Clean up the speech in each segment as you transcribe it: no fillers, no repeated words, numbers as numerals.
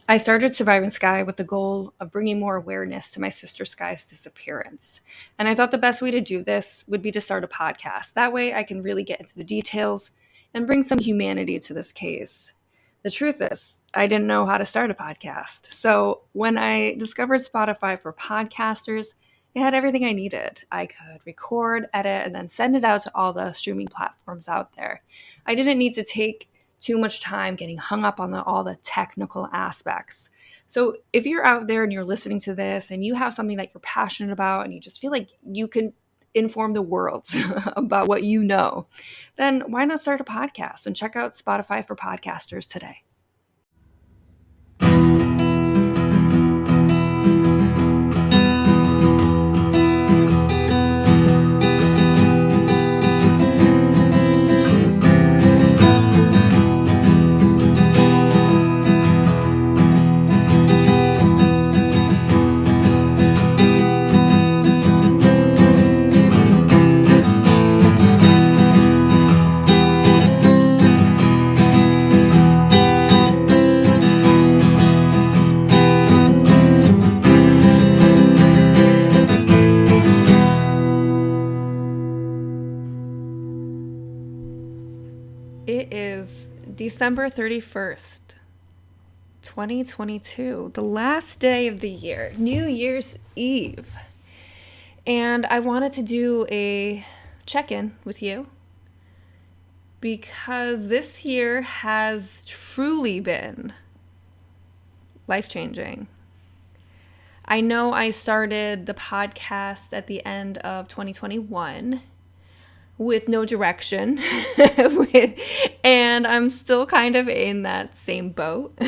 I started Surviving Sky with the goal of bringing more awareness to my sister Sky's disappearance. And I thought the best way to do this would be to start a podcast. That way I can really get into the details and bring some humanity to this case. The truth is, I didn't know how to start a podcast. So when I discovered Spotify for podcasters, it had everything I needed. I could record, edit, and then send it out to all the streaming platforms out there. I didn't need to take too much time getting hung up on all the technical aspects. So if you're out there and you're listening to this and you have something that you're passionate about and you just feel like you can inform the world about what you know, then why not start a podcast and check out Spotify for podcasters today? It is December 31st, 2022, the last day of the year, New Year's Eve. And I wanted to do a check-in with you because this year has truly been life-changing. I know I started the podcast at the end of 2021 with no direction, and I'm still kind of in that same boat.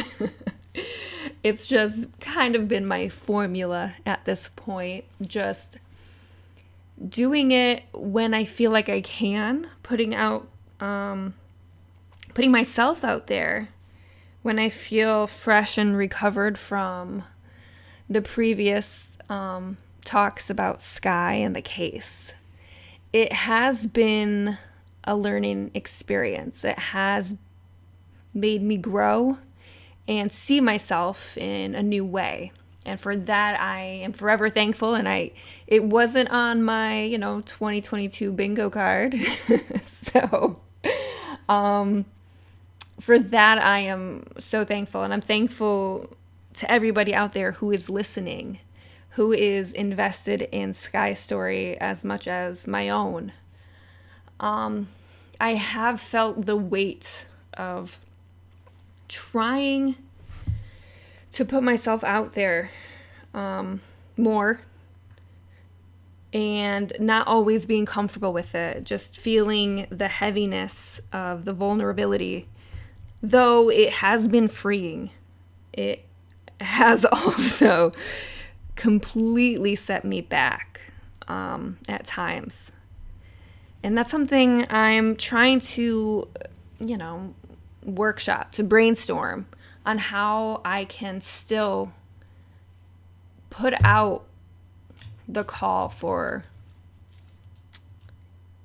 It's just kind of been my formula at this point, just doing it when I feel like I can, putting myself out there when I feel fresh and recovered from the previous talks about Sky and the case. It has been a learning experience. It has made me grow and see myself in a new way. And for that, I am forever thankful. And it wasn't on my, 2022 bingo card. So, for that, I am so thankful. And I'm thankful to everybody out there who is listening, who is invested in Sky's story as much as my own. I have felt the weight of trying to put myself out there more and not always being comfortable with it, just feeling the heaviness of the vulnerability. Though it has been freeing, it has also completely set me back at times. And that's something I'm trying to, workshop, to brainstorm on how I can still put out the call for,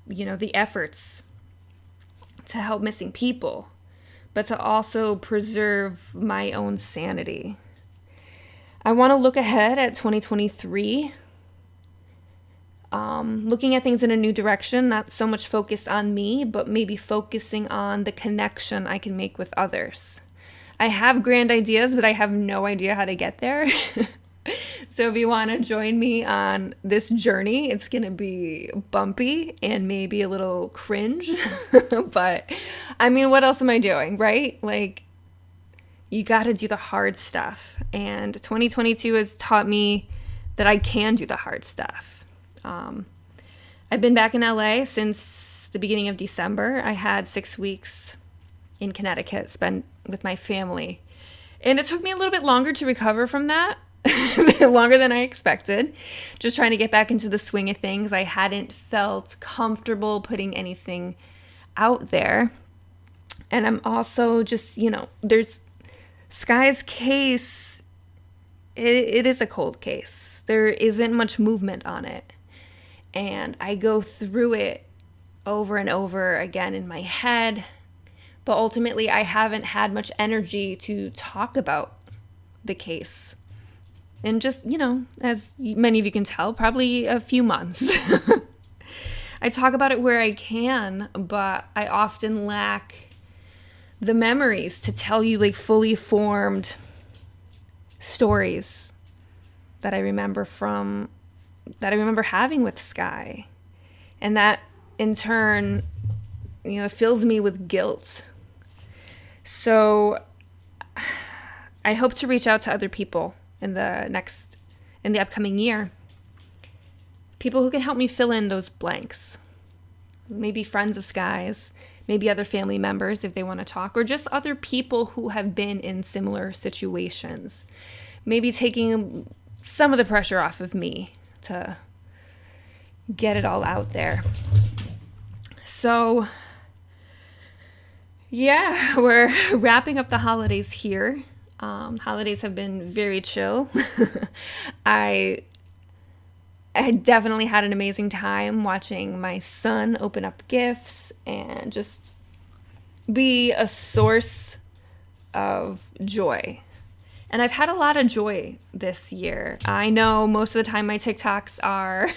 the efforts to help missing people, but to also preserve my own sanity. I want to look ahead at 2023, looking at things in a new direction, not so much focused on me, but maybe focusing on the connection I can make with others. I have grand ideas, but I have no idea how to get there. So if you want to join me on this journey, it's going to be bumpy and maybe a little cringe. But I mean, what else am I doing, right? Like, you got to do the hard stuff. And 2022 has taught me that I can do the hard stuff. I've been back in LA since the beginning of December. I had 6 weeks in Connecticut spent with my family. And it took me a little bit longer to recover from that, longer than I expected. Just trying to get back into the swing of things. I hadn't felt comfortable putting anything out there. And I'm also just, there's Sky's case, it is a cold case. There isn't much movement on it. And I go through it over and over again in my head. But ultimately, I haven't had much energy to talk about the case. And just, as many of you can tell, probably a few months. I talk about it where I can, but I often lack the memories to tell you like fully formed stories that I remember having with Sky. And that in turn, fills me with guilt. So I hope to reach out to other people in the upcoming year. People who can help me fill in those blanks. Maybe friends of Sky's, maybe other family members if they want to talk, or just other people who have been in similar situations. Maybe taking some of the pressure off of me to get it all out there. So, yeah, we're wrapping up the holidays here. Holidays have been very chill. I definitely had an amazing time watching my son open up gifts and just be a source of joy. And I've had a lot of joy this year. I know most of the time my TikToks are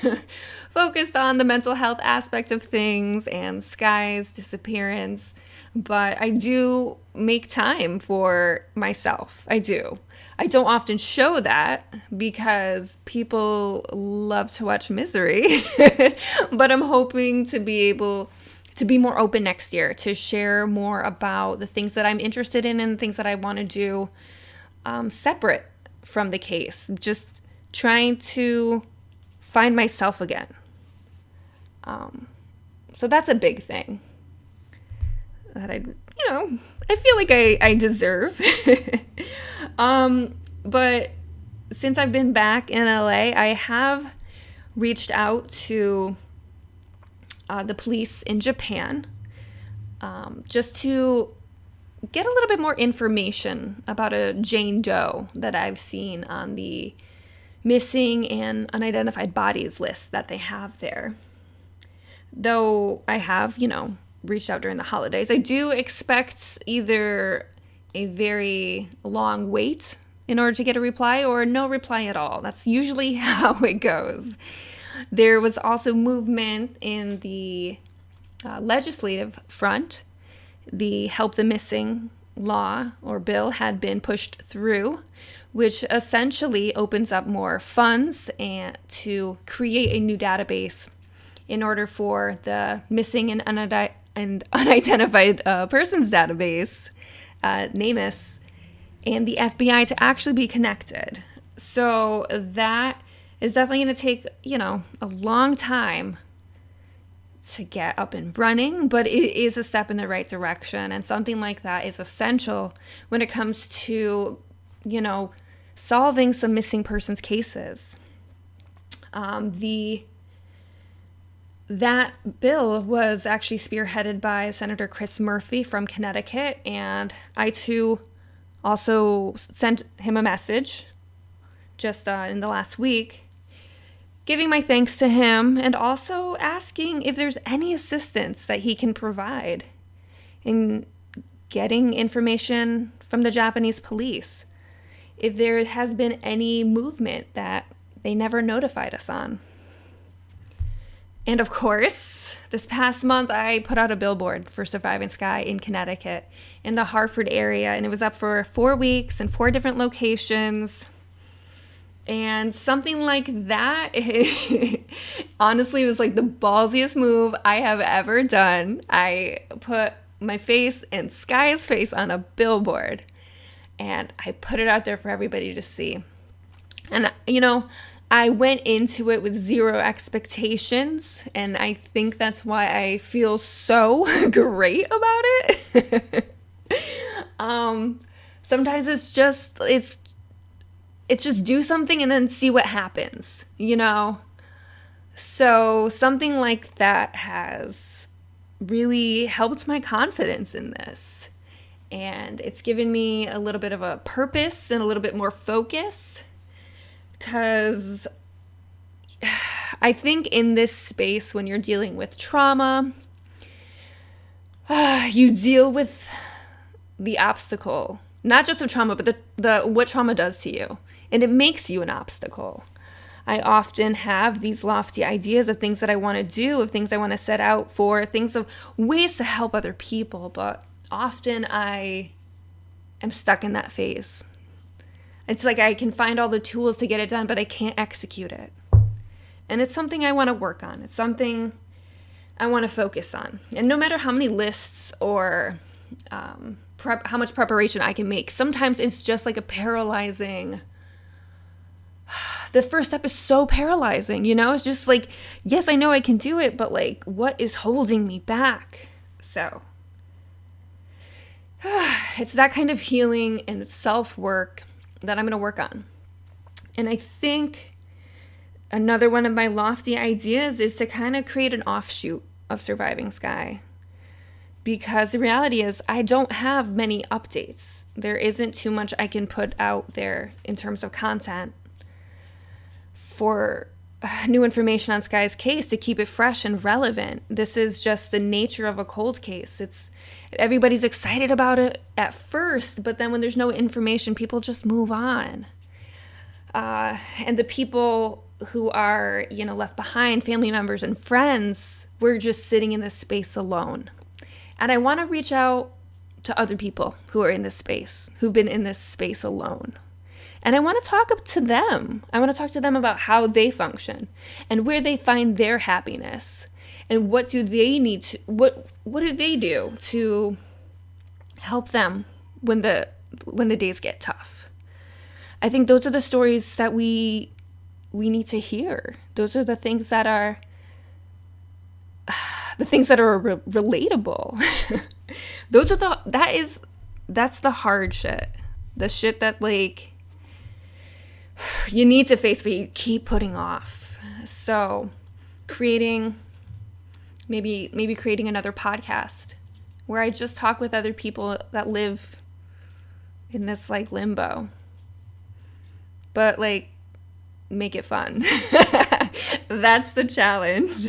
focused on the mental health aspect of things and Sky's disappearance, but I do make time for myself. I do. I don't often show that because people love to watch misery, but I'm hoping to be able to be more open next year, to share more about the things that I'm interested in and things that I want to do separate from the case. Just trying to find myself again. So that's a big thing that I feel like I deserve. But since I've been back in LA, I have reached out to the police in Japan just to get a little bit more information about a Jane Doe that I've seen on the missing and unidentified bodies list that they have there. Though I have, reached out during the holidays, I do expect either a very long wait in order to get a reply or no reply at all. That's usually how it goes. There was also movement in the legislative front. The Help the Missing law or bill had been pushed through, which essentially opens up more funds and to create a new database in order for the missing and unidentified persons database, NamUs, and the FBI to actually be connected. So that is definitely going to take, a long time to get up and running, but it is a step in the right direction. And something like that is essential when it comes to, solving some missing persons cases. That bill was actually spearheaded by Senator Chris Murphy from Connecticut, and I too also sent him a message just in the last week, giving my thanks to him and also asking if there's any assistance that he can provide in getting information from the Japanese police, if there has been any movement that they never notified us on. And of course, this past month, I put out a billboard for Surviving Sky in Connecticut, in the Hartford area, and it was up for 4 weeks in 4 different locations. And something like that, honestly, was like the ballsiest move I have ever done. I put my face and Sky's face on a billboard, and I put it out there for everybody to see. And, I went into it with 0 expectations, and I think that's why I feel so great about it. Sometimes it's just do something and then see what happens, So something like that has really helped my confidence in this. And it's given me a little bit of a purpose and a little bit more focus. Because I think in this space, when you're dealing with trauma, you deal with the obstacle not just of trauma, but the what trauma does to you. And it makes you an obstacle. I often have these lofty ideas of things that I want to do, of things I want to set out for, things of ways to help other people, but often I am stuck in that phase. It's like I can find all the tools to get it done, but I can't execute it. And it's something I want to work on. It's something I want to focus on. And no matter how many lists or how much preparation I can make, sometimes it's just like a paralyzing. The first step is so paralyzing, It's just like, yes, I know I can do it, but like, what is holding me back? So it's that kind of healing and self-work that I'm going to work on. And I think another one of my lofty ideas is to kind of create an offshoot of Surviving Sky. Because the reality is I don't have many updates. There isn't too much I can put out there in terms of content for new information on Sky's case to keep it fresh and relevant. This is just the nature of a cold case. Everybody's excited about it at first, but then when there's no information, people just move on. And the people who are, left behind, family members and friends, we're just sitting in this space alone. And I want to reach out to other people who are in this space, who've been in this space alone. And I want to talk to them. I want to talk to them about how they function and where they find their happiness and what do they need to, what do they do to help them when the days get tough. I think those are the stories that we need to hear. Those are the things that are relatable. That's the hard shit. The shit that like you need to face, but you keep putting off. So maybe creating another podcast where I just talk with other people that live in this like limbo, but like make it fun. That's the challenge.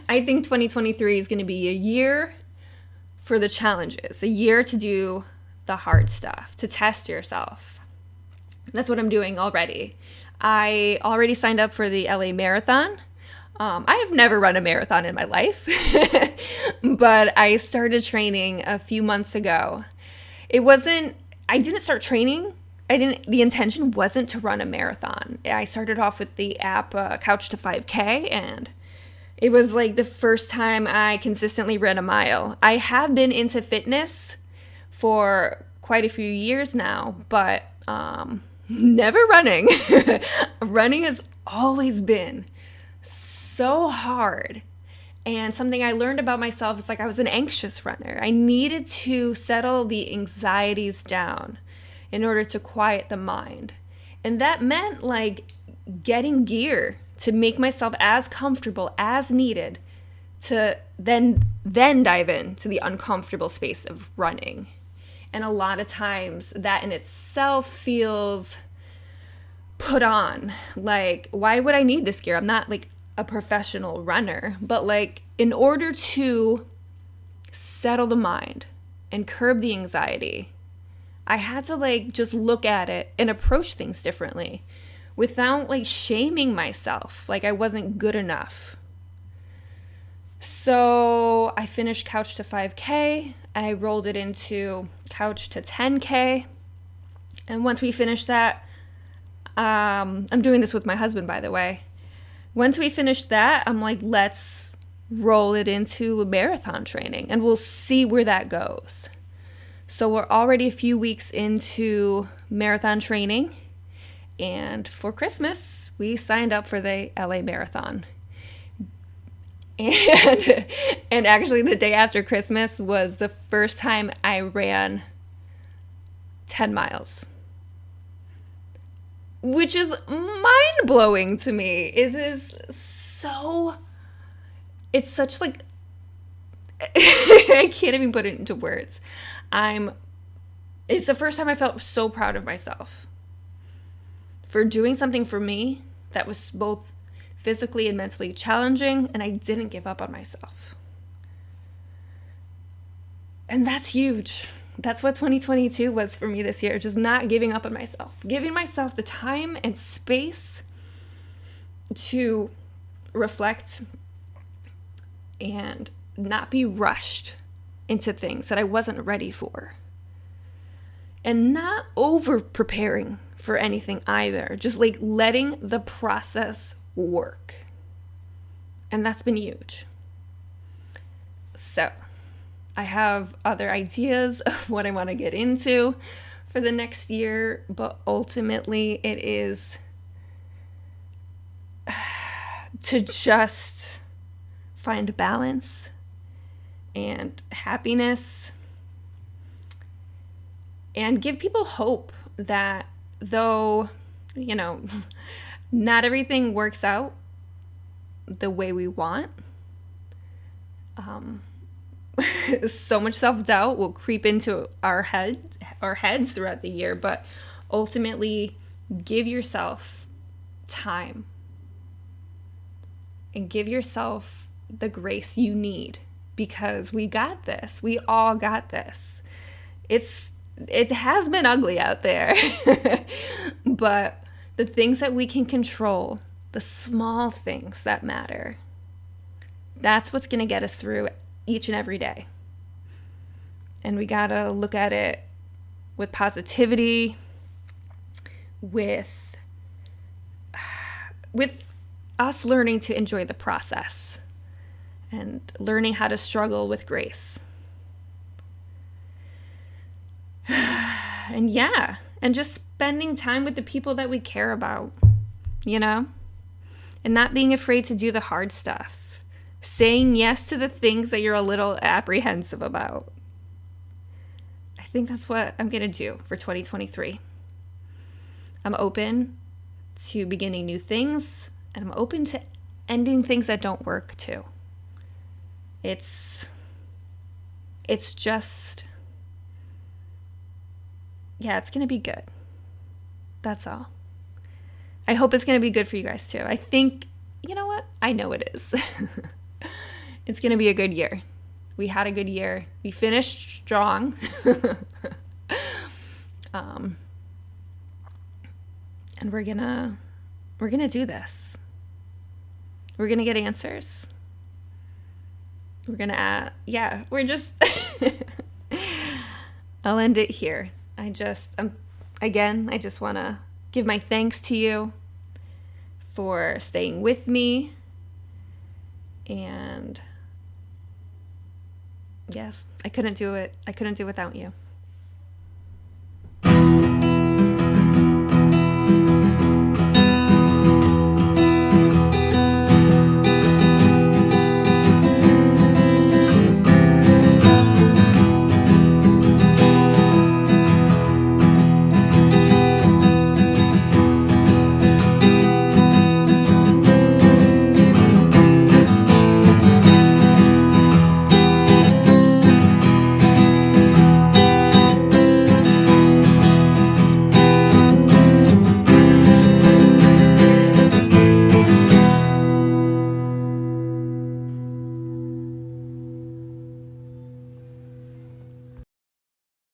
I think 2023 is going to be a year for the challenges, a year to do the hard stuff, to test yourself. That's what I'm doing already. I already signed up for the LA Marathon. I have never run a marathon in my life, but I started training a few months ago. I didn't start training. The intention wasn't to run a marathon. I started off with the app Couch to 5K, and it was like the first time I consistently ran a mile. I have been into fitness for quite a few years now, but never running. Running has always been so hard. And something I learned about myself is like I was an anxious runner. I needed to settle the anxieties down in order to quiet the mind. And that meant like getting gear to make myself as comfortable as needed to then dive into the uncomfortable space of running. And a lot of times that in itself feels put on. Like, why would I need this gear? I'm not like a professional runner, but like in order to settle the mind and curb the anxiety, I had to like just look at it and approach things differently without like shaming myself like I wasn't good enough. So I finished Couch to 5K. I rolled it into Couch to 10K. And once we finished that, I'm doing this with my husband, by the way. Once we finished that, I'm like, let's roll it into marathon training and we'll see where that goes. So we're already a few weeks into marathon training. And for Christmas, we signed up for the LA Marathon. And actually the day after Christmas was the first time I ran 10 miles. Which is mind-blowing to me. It's such like, I can't even put it into words. It's the first time I felt so proud of myself for doing something for me that was both physically and mentally challenging, and I didn't give up on myself. And that's huge. that's what 2022 was for me this year. Just not giving up on myself, giving myself the time and space to reflect and not be rushed into things that I wasn't ready for. And not over preparing for anything either. Just like letting the process work. And that's been huge. So I have other ideas of what I want to get into for the next year, but ultimately it is to just find balance and happiness and give people hope that though, not everything works out the way we want, so much self-doubt will creep into our heads throughout the year, but ultimately give yourself time and give yourself the grace you need, because we got this. We all got this. It has been ugly out there, but the things that we can control, the small things that matter, that's what's going to get us through each and every day. And we got to look at it with positivity, with us learning to enjoy the process and learning how to struggle with grace. And just spending time with the people that we care about, and not being afraid to do the hard stuff. Saying yes to the things that you're a little apprehensive about. I think that's what I'm going to do for 2023. I'm open to beginning new things, and I'm open to ending things that don't work too. It's just, it's going to be good. That's all. I hope it's going to be good for you guys too. I think, you know what? I know it is. It's going to be a good year. We had a good year. We finished strong. And we're going to do this. We're going to get answers. We're going to we're just I'll end it here. I just want to give my thanks to you for staying with me. And yes, I couldn't do it. I couldn't do it without you.